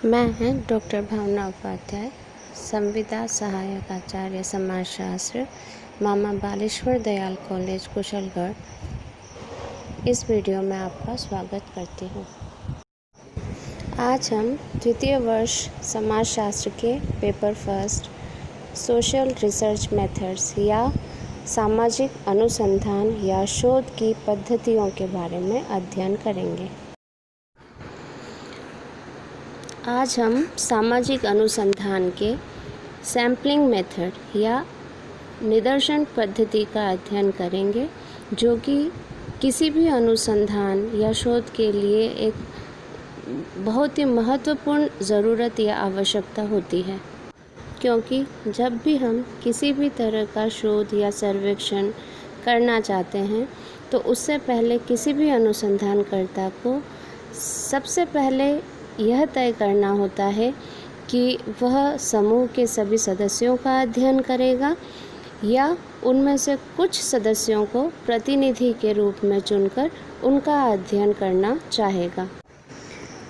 मैं हैं डॉक्टर भावना उपाध्याय, संविदा सहायक आचार्य समाजशास्त्र, मामा बालेश्वर दयाल कॉलेज कुशलगढ़। इस वीडियो में आपका स्वागत करती हूँ। आज हम द्वितीय वर्ष समाजशास्त्र के paper first social research methods या सामाजिक अनुसंधान या शोध की पद्धतियों के बारे में अध्ययन करेंगे। आज हम सामाजिक अनुसंधान के सैम्पलिंग मेथड या निदर्शन पद्धति का अध्ययन करेंगे, जो कि किसी भी अनुसंधान या शोध के लिए एक बहुत ही महत्वपूर्ण ज़रूरत या आवश्यकता होती है। क्योंकि जब भी हम किसी भी तरह का शोध या सर्वेक्षण करना चाहते हैं, तो उससे पहले किसी भी अनुसंधानकर्ता को सबसे पहले यह तय करना होता है कि वह समूह के सभी सदस्यों का अध्ययन करेगा या उनमें से कुछ सदस्यों को प्रतिनिधि के रूप में चुनकर उनका अध्ययन करना चाहेगा।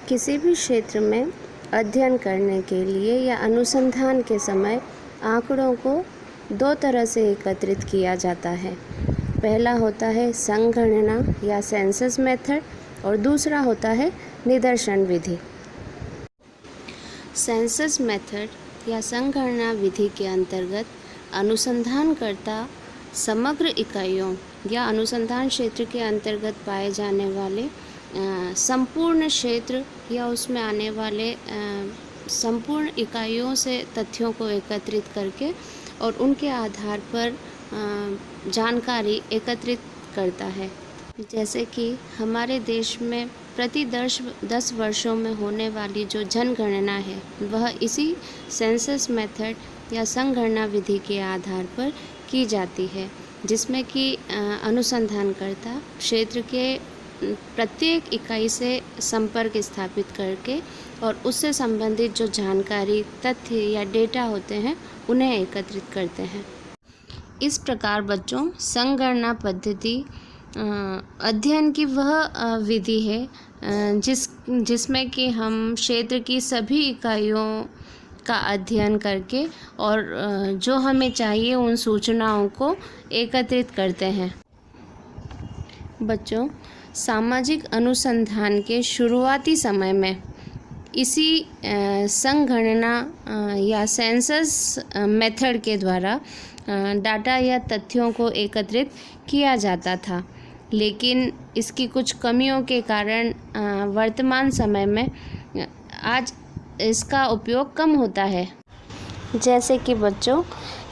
किसी भी क्षेत्र में अध्ययन करने के लिए या अनुसंधान के समय आंकड़ों को दो तरह से एकत्रित किया जाता है। पहला होता है संगणना या सेंसस मेथड और दूसरा होता है निदर्शन विधि। सेंसस मेथड या संगणना विधि के अंतर्गत अनुसंधानकर्ता समग्र इकाइयों या अनुसंधान क्षेत्र के अंतर्गत पाए जाने वाले संपूर्ण क्षेत्र या उसमें आने वाले संपूर्ण इकाइयों से तथ्यों को एकत्रित करके और उनके आधार पर जानकारी एकत्रित करता है। जैसे कि हमारे देश में प्रति 10 वर्षों में होने वाली जो जनगणना है, वह इसी सेंसस मेथड या संगणना विधि के आधार पर की जाती है, जिसमें कि अनुसंधानकर्ता क्षेत्र के प्रत्येक इकाई से संपर्क स्थापित करके और उससे संबंधित जो जानकारी, तथ्य या डेटा होते हैं, उन्हें एकत्रित करते हैं। इस प्रकार बच्चों, संगणना पद्धति अध्ययन की वह विधि है जिसमें कि हम क्षेत्र की सभी इकाइयों का अध्ययन करके और जो हमें चाहिए उन सूचनाओं को एकत्रित करते हैं। बच्चों, सामाजिक अनुसंधान के शुरुआती समय में इसी संगणना या सेंसस मेथड के द्वारा डाटा या तथ्यों को एकत्रित किया जाता था, लेकिन इसकी कुछ कमियों के कारण वर्तमान समय में आज इसका उपयोग कम होता है। जैसे कि बच्चों,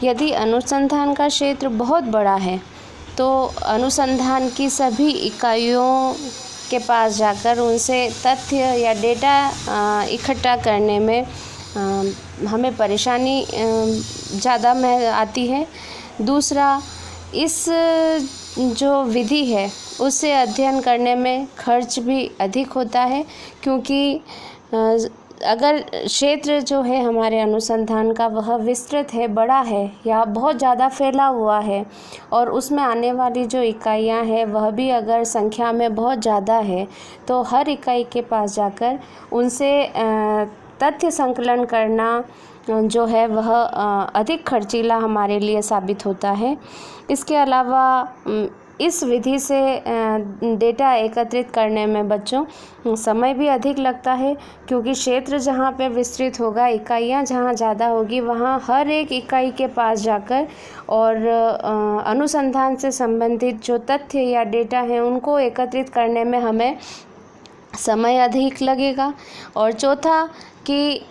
यदि अनुसंधान का क्षेत्र बहुत बड़ा है, तो अनुसंधान की सभी इकाइयों के पास जाकर उनसे तथ्य या डेटा इकट्ठा करने में हमें परेशानी ज़्यादा आती है। दूसरा, इस जो विधि है उससे अध्ययन करने में खर्च भी अधिक होता है, क्योंकि अगर क्षेत्र जो है हमारे अनुसंधान का वह विस्तृत है, बड़ा है या बहुत ज़्यादा फैला हुआ है और उसमें आने वाली जो इकाइयाँ हैं वह भी अगर संख्या में बहुत ज़्यादा है, तो हर इकाई के पास जाकर उनसे तथ्य संकलन करना जो है वह अधिक खर्चीला हमारे लिए साबित होता है। इसके अलावा इस विधि से डेटा एकत्रित करने में बच्चों समय भी अधिक लगता है, क्योंकि क्षेत्र जहाँ पे विस्तृत होगा, इकाइयाँ जहाँ ज़्यादा होगी, वहाँ हर एक इकाई के पास जाकर और अनुसंधान से संबंधित जो तथ्य या डेटा हैं उनको एकत्रित करने में हमें समय अधिक लगेगा। और चौथा कि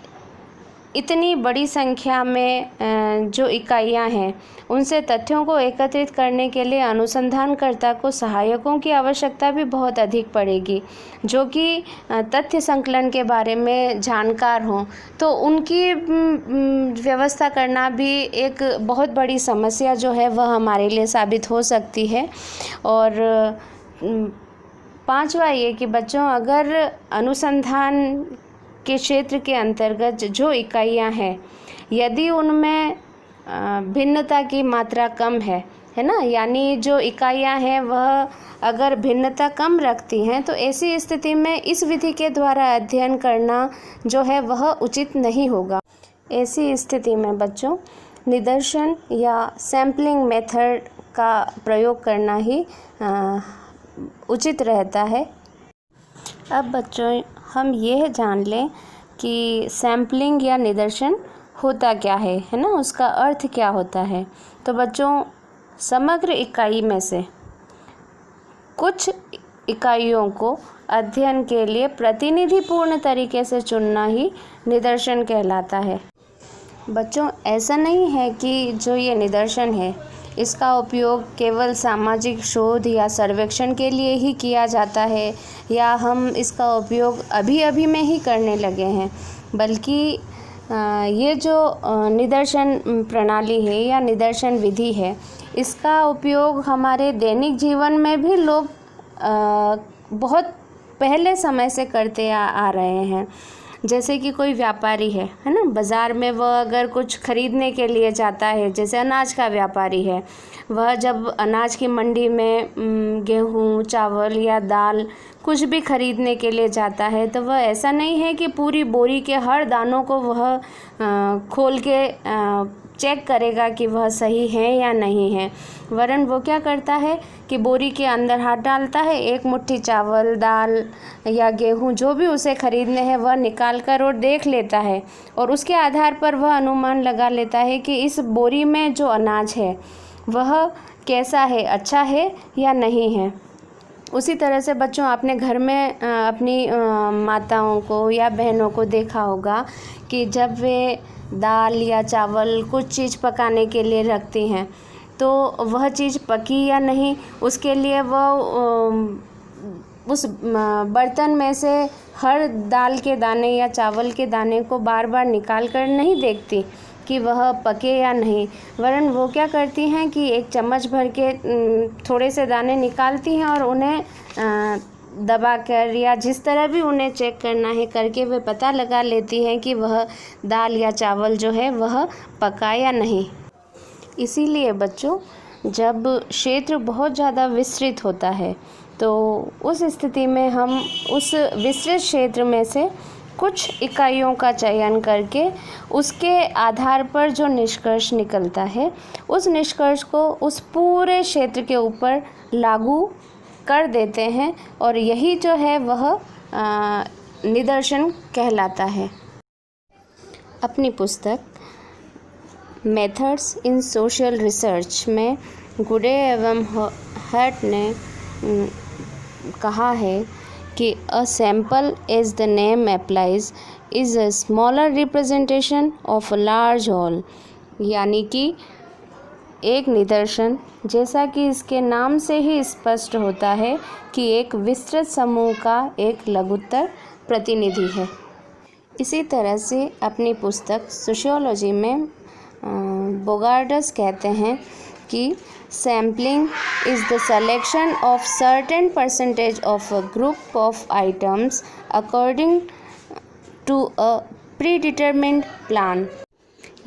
इतनी बड़ी संख्या में जो इकाइयां हैं उनसे तथ्यों को एकत्रित करने के लिए अनुसंधानकर्ता को सहायकों की आवश्यकता भी बहुत अधिक पड़ेगी, जो कि तथ्य संकलन के बारे में जानकार हों। तो उनकी व्यवस्था करना भी एक बहुत बड़ी समस्या जो है वह हमारे लिए साबित हो सकती है। और पांचवा ये कि बच्चों, अगर अनुसंधान के क्षेत्र के अंतर्गत जो इकाइयां हैं, यदि उनमें भिन्नता की मात्रा कम है है ना, यानी जो इकाइयाँ हैं वह अगर भिन्नता कम रखती हैं तो ऐसी स्थिति में इस विधि के द्वारा अध्ययन करना जो है वह उचित नहीं होगा। ऐसी स्थिति में बच्चों निदर्शन या सैम्पलिंग मेथड का प्रयोग करना ही उचित रहता है। अब बच्चों हम यह जान लें कि सैम्पलिंग या निदर्शन होता क्या है ना, उसका अर्थ क्या होता है। तो बच्चों समग्र इकाई में से कुछ इकाइयों को अध्ययन के लिए प्रतिनिधिपूर्ण तरीके से चुनना ही निदर्शन कहलाता है। बच्चों ऐसा नहीं है कि जो ये निदर्शन है इसका उपयोग केवल सामाजिक शोध या सर्वेक्षण के लिए ही किया जाता है या हम इसका उपयोग अभी अभी में ही करने लगे हैं, बल्कि ये जो निदर्शन प्रणाली है या निदर्शन विधि है इसका उपयोग हमारे दैनिक जीवन में भी लोग बहुत पहले समय से करते आ रहे हैं। जैसे कि कोई व्यापारी है ना, बाज़ार में वह अगर कुछ खरीदने के लिए जाता है, जैसे अनाज का व्यापारी है, वह जब अनाज की मंडी में गेहूँ, चावल या दाल कुछ भी खरीदने के लिए जाता है तो वह ऐसा नहीं है कि पूरी बोरी के हर दानों को वह खोल के चेक करेगा कि वह सही है या नहीं है, वरन वो क्या करता है कि बोरी के अंदर हाथ डालता है, एक मुट्ठी चावल, दाल या गेहूं जो भी उसे खरीदने हैं वह निकाल कर और देख लेता है और उसके आधार पर वह अनुमान लगा लेता है कि इस बोरी में जो अनाज है वह कैसा है, अच्छा है या नहीं है। उसी तरह से बच्चों आपने घर में अपनी माताओं को या बहनों को देखा होगा कि जब वे दाल या चावल कुछ चीज़ पकाने के लिए रखती हैं तो वह चीज़ पकी या नहीं उसके लिए वह उस बर्तन में से हर दाल के दाने या चावल के दाने को बार बार निकाल कर नहीं देखती कि वह पके या नहीं, वरन वो क्या करती हैं कि एक चम्मच भर के थोड़े से दाने निकालती हैं और उन्हें दबा कर या जिस तरह भी उन्हें चेक करना है करके वे पता लगा लेती हैं कि वह दाल या चावल जो है वह पका या नहीं। इसीलिए बच्चों जब क्षेत्र बहुत ज़्यादा विस्तृत होता है तो उस स्थिति में हम उस विस्तृत क्षेत्र में से कुछ इकाइयों का चयन करके उसके आधार पर जो निष्कर्ष निकलता है उस निष्कर्ष को उस पूरे क्षेत्र के ऊपर लागू कर देते हैं और यही जो है वह निदर्शन कहलाता है। अपनी पुस्तक मेथड्स इन सोशल रिसर्च में गुडे एवं हर्ट ने कहा है कि a sample as the name applies is a smaller representation of a large whole, यानी कि एक निदर्शन जैसा कि इसके नाम से ही स्पष्ट होता है कि एक विस्तृत समूह का एक लघुत्तर प्रतिनिधि है। इसी तरह से अपनी पुस्तक सोशियोलॉजी में बोगार्डस कहते हैं कि sampling is the selection of certain percentage of a group of items according to a predetermined plan,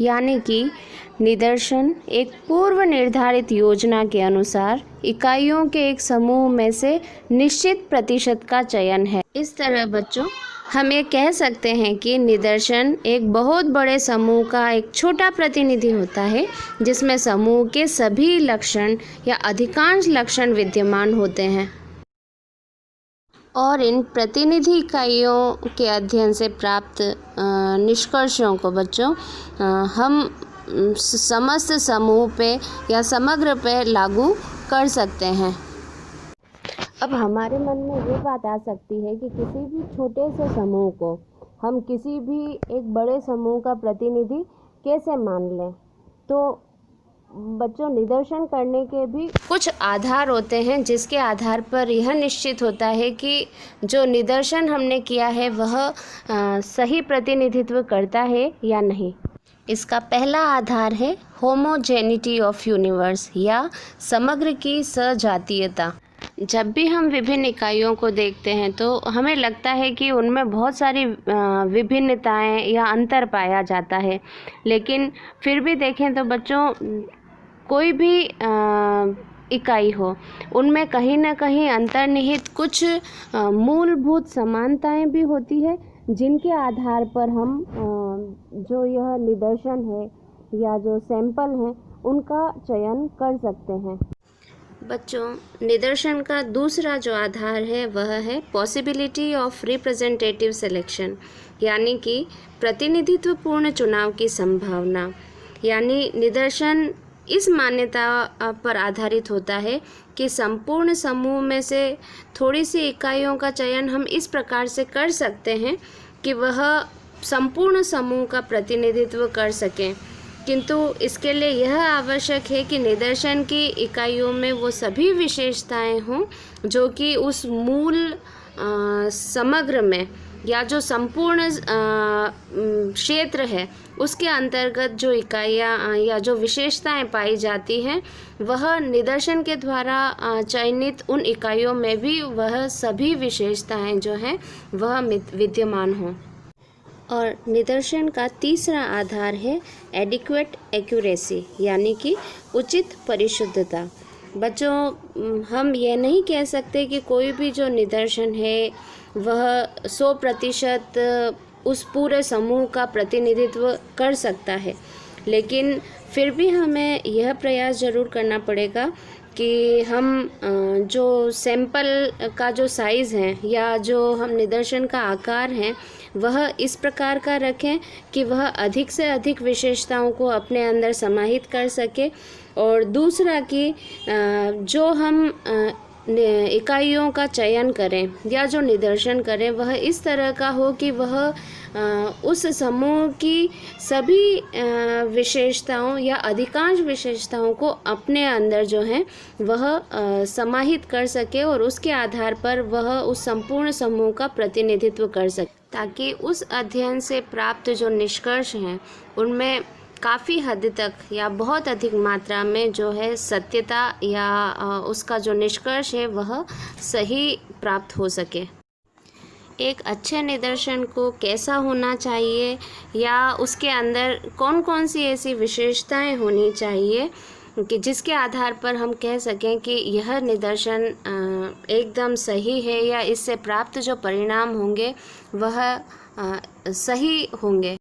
यानी कि निदर्शन एक पूर्व निर्धारित योजना के अनुसार इकाइयों के एक समूह में से निश्चित प्रतिशत का चयन है। इस तरह बच्चों हम ये कह सकते हैं कि निदर्शन एक बहुत बड़े समूह का एक छोटा प्रतिनिधि होता है जिसमें समूह के सभी लक्षण या अधिकांश लक्षण विद्यमान होते हैं और इन प्रतिनिधि इकाइयों के अध्ययन से प्राप्त निष्कर्षों को बच्चों हम समस्त समूह पे या समग्र पे लागू कर सकते हैं। अब हमारे मन में ये बात आ सकती है कि किसी भी छोटे से समूह को हम किसी भी एक बड़े समूह का प्रतिनिधि कैसे मान लें। तो बच्चों निदर्शन करने के भी कुछ आधार होते हैं जिसके आधार पर यह निश्चित होता है कि जो निदर्शन हमने किया है वह सही प्रतिनिधित्व करता है या नहीं। इसका पहला आधार है होमोजेनिटी ऑफ यूनिवर्स या समग्र की सजातीयता। जब भी हम विभिन्न इकाइयों को देखते हैं तो हमें लगता है कि उनमें बहुत सारी विभिन्नताएं या अंतर पाया जाता है, लेकिन फिर भी देखें तो बच्चों कोई भी इकाई हो, उनमें कहीं ना कहीं अंतर्निहित कुछ मूलभूत समानताएं भी होती है, जिनके आधार पर हम जो यह निदर्शन है या जो सैंपल हैं उनका चयन कर सकते हैं। बच्चों, निदर्शन का दूसरा जो आधार है वह है पॉसिबिलिटी ऑफ रिप्रेजेंटेटिव सिलेक्शन, यानी कि प्रतिनिधित्वपूर्ण चुनाव की संभावना। यानी निदर्शन इस मान्यता पर आधारित होता है कि संपूर्ण समूह में से थोड़ी सी इकाइयों का चयन हम इस प्रकार से कर सकते हैं कि वह संपूर्ण समूह का प्रतिनिधित्व कर सकें, किंतु इसके लिए यह आवश्यक है कि निदर्शन की इकाइयों में वो सभी विशेषताएं हों जो कि उस मूल समग्र में या जो संपूर्ण क्षेत्र है उसके अंतर्गत जो इकाइयाँ या जो विशेषताएं पाई जाती हैं वह निदर्शन के द्वारा चयनित उन इकाइयों में भी वह सभी विशेषताएं जो हैं वह विद्यमान हों। और निदर्शन का तीसरा आधार है एडिक्वेट एक्यूरेसी, यानी कि उचित परिशुद्धता। बच्चों, हम यह नहीं कह सकते कि कोई भी जो निदर्शन है वह 100% उस पूरे समूह का प्रतिनिधित्व कर सकता है, लेकिन फिर भी हमें यह प्रयास ज़रूर करना पड़ेगा कि हम जो सैंपल का जो साइज़ है या जो हम निदर्शन का आकार है वह इस प्रकार का रखें कि वह अधिक से अधिक विशेषताओं को अपने अंदर समाहित कर सके। और दूसरा कि जो हम इकाइयों का चयन करें या जो निदर्शन करें वह इस तरह का हो कि वह उस समूह की सभी विशेषताओं या अधिकांश विशेषताओं को अपने अंदर जो है वह समाहित कर सके और उसके आधार पर वह उस संपूर्ण समूह का प्रतिनिधित्व कर सके, ताकि उस अध्ययन से प्राप्त जो निष्कर्ष हैं उनमें काफ़ी हद तक या बहुत अधिक मात्रा में जो है सत्यता या उसका जो निष्कर्ष है वह सही प्राप्त हो सके। एक अच्छे निदर्शन को कैसा होना चाहिए या उसके अंदर कौन कौन सी ऐसी विशेषताएं होनी चाहिए कि जिसके आधार पर हम कह सकें कि यह निदर्शन एकदम सही है या इससे प्राप्त जो परिणाम होंगे वह सही होंगे।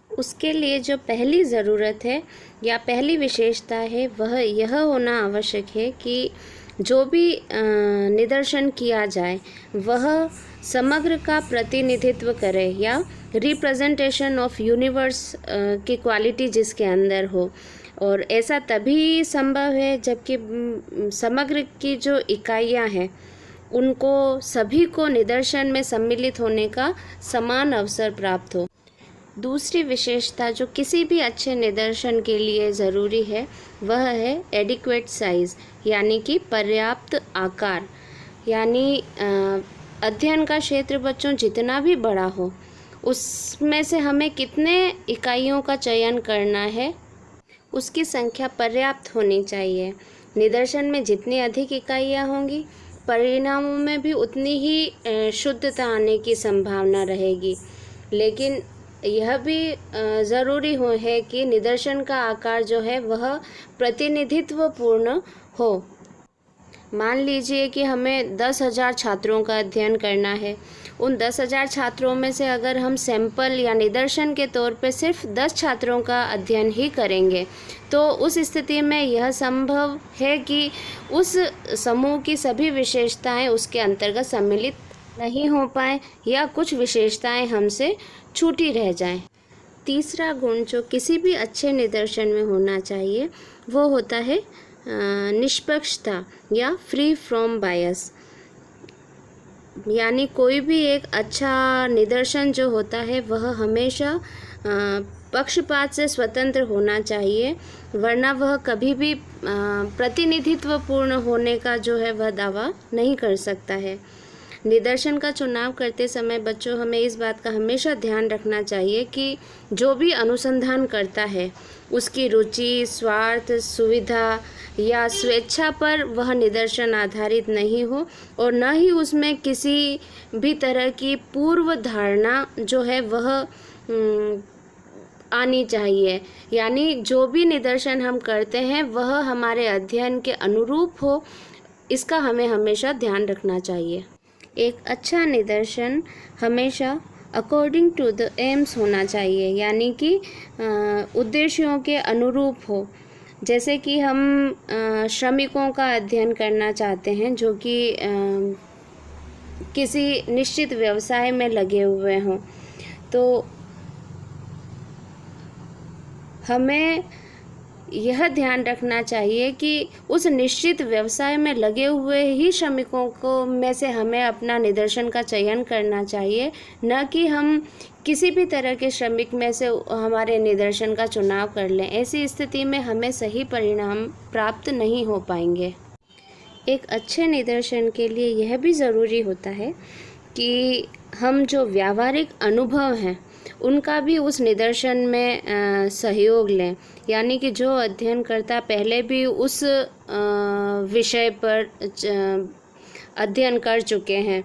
उसके लिए जो पहली ज़रूरत है या पहली विशेषता है वह यह होना आवश्यक है कि जो भी निदर्शन किया जाए वह समग्र का प्रतिनिधित्व करे या रिप्रेजेंटेशन ऑफ यूनिवर्स की क्वालिटी जिसके अंदर हो। और ऐसा तभी संभव है जबकि समग्र की जो इकाइयां हैं उनको सभी को निदर्शन में सम्मिलित होने का समान अवसर प्राप्त हो। दूसरी विशेषता जो किसी भी अच्छे निदर्शन के लिए ज़रूरी है वह है एडिक्वेट साइज़, यानी कि पर्याप्त आकार। यानी अध्ययन का क्षेत्र बच्चों जितना भी बड़ा हो उसमें से हमें कितने इकाइयों का चयन करना है उसकी संख्या पर्याप्त होनी चाहिए। निदर्शन में जितनी अधिक इकाइयाँ होंगी परिणामों में भी उतनी ही शुद्धता आने की संभावना रहेगी, लेकिन यह भी ज़रूरी है कि निदर्शन का आकार जो है वह प्रतिनिधित्वपूर्ण हो। मान लीजिए कि हमें 10,000 छात्रों का अध्ययन करना है, उन 10,000 छात्रों में से अगर हम सैंपल या निदर्शन के तौर पे सिर्फ 10 छात्रों का अध्ययन ही करेंगे तो उस स्थिति में यह संभव है कि उस समूह की सभी विशेषताएं उसके अंतर्गत सम्मिलित नहीं हो पाए या कुछ विशेषताएं हमसे छूटी रह जाएं। तीसरा गुण जो किसी भी अच्छे निदर्शन में होना चाहिए वो होता है निष्पक्षता या फ्री फ्रॉम बायस। यानी कोई भी एक अच्छा निदर्शन जो होता है वह हमेशा पक्षपात से स्वतंत्र होना चाहिए, वरना वह कभी भी प्रतिनिधित्वपूर्ण होने का जो है वह दावा नहीं कर सकता है। निदर्शन का चुनाव करते समय बच्चों हमें इस बात का हमेशा ध्यान रखना चाहिए कि जो भी अनुसंधान करता है उसकी रुचि, स्वार्थ, सुविधा या स्वेच्छा पर वह निदर्शन आधारित नहीं हो और न ही उसमें किसी भी तरह की पूर्व धारणा जो है वह आनी चाहिए, यानी जो भी निदर्शन हम करते हैं वह हमारे अध्ययन के अनुरूप हो, इसका हमें हमेशा ध्यान रखना चाहिए। एक अच्छा निदर्शन हमेशा अकॉर्डिंग टू द एम्स होना चाहिए, यानी कि उद्देश्यों के अनुरूप हो। जैसे कि हम श्रमिकों का अध्ययन करना चाहते हैं जो कि किसी निश्चित व्यवसाय में लगे हुए हों, तो हमें यह ध्यान रखना चाहिए कि उस निश्चित व्यवसाय में लगे हुए ही श्रमिकों को में से हमें अपना निदर्शन का चयन करना चाहिए, न कि हम किसी भी तरह के श्रमिक में से हमारे निदर्शन का चुनाव कर लें। ऐसी स्थिति में हमें सही परिणाम प्राप्त नहीं हो पाएंगे। एक अच्छे निदर्शन के लिए यह भी ज़रूरी होता है कि हम जो व्यावहारिक अनुभव हैं उनका भी उस निदर्शन में सहयोग लें, यानी कि जो अध्ययनकर्ता पहले भी उस विषय पर अध्ययन कर चुके हैं,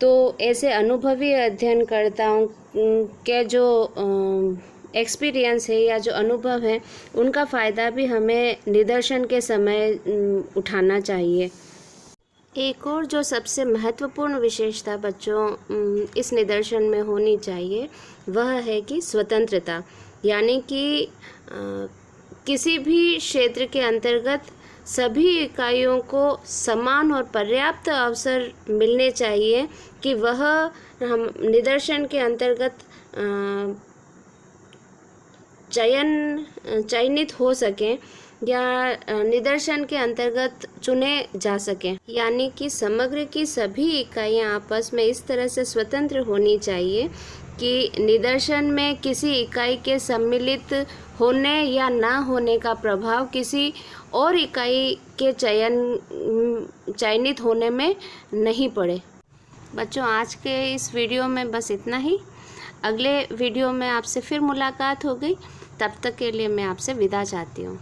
तो ऐसे अनुभवी अध्ययनकर्ताओं के जो एक्सपीरियंस है या जो अनुभव है उनका फ़ायदा भी हमें निदर्शन के समय उठाना चाहिए। एक और जो सबसे महत्वपूर्ण विशेषता बच्चों इस निदर्शन में होनी चाहिए वह है कि स्वतंत्रता, यानी कि किसी भी क्षेत्र के अंतर्गत सभी इकाइयों को समान और पर्याप्त अवसर मिलने चाहिए कि वह हम निदर्शन के अंतर्गत चयनित हो सकें या निदर्शन के अंतर्गत चुने जा सकें, यानी कि समग्र की सभी इकाइयाँ आपस में इस तरह से स्वतंत्र होनी चाहिए कि निदर्शन में किसी इकाई के सम्मिलित होने या ना होने का प्रभाव किसी और इकाई के चयनित होने में नहीं पड़े। बच्चों, आज के इस वीडियो में बस इतना ही। अगले वीडियो में आपसे फिर मुलाकात हो गई, तब तक के लिए मैं आपसे विदा चाहती हूँ।